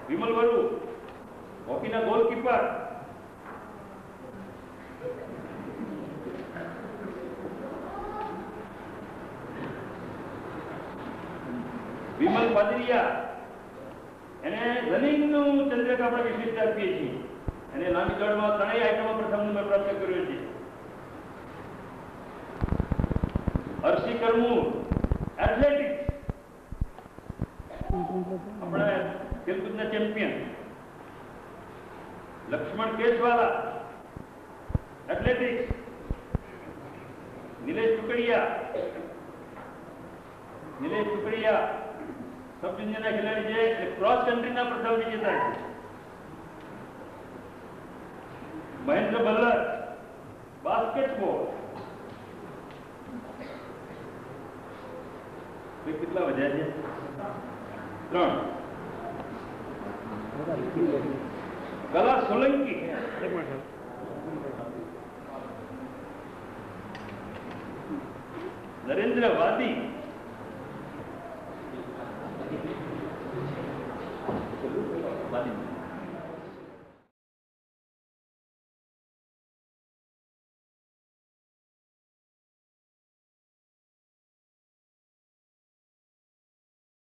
Vimal વરુ, હોકીના goalkeeper. Vimal Padariya, એને રનિંગનું ચંદ્રક આપણે વિશિષ્ટ આપીએ છીએ. એને લાંબી દોડમાં ત્રણેય આઈટમમાં પ્રથમ નંબર પ્રાપ્ત કર્યો છે. હર્ષી કરમુર, એથ્લેટિક્સ, આપણે ખેલકૂદના ચેમ્પિયન. લક્ષ્મણ કેશવાલા, એથ્લેટિક્સ. નિલેશ ટુકડિયા, સબ જુનિયરના ખેલાડી છે, ક્રોસ કન્ટ્રીના પ્રથમ વિજેતા છે. મહેન્દ્ર ભલ્લર, બાસ્કેટબોલ. કેટલા વધ્યા છે? 3. કલા સોલંકી, નરેન્દ્ર વાદી, વાદી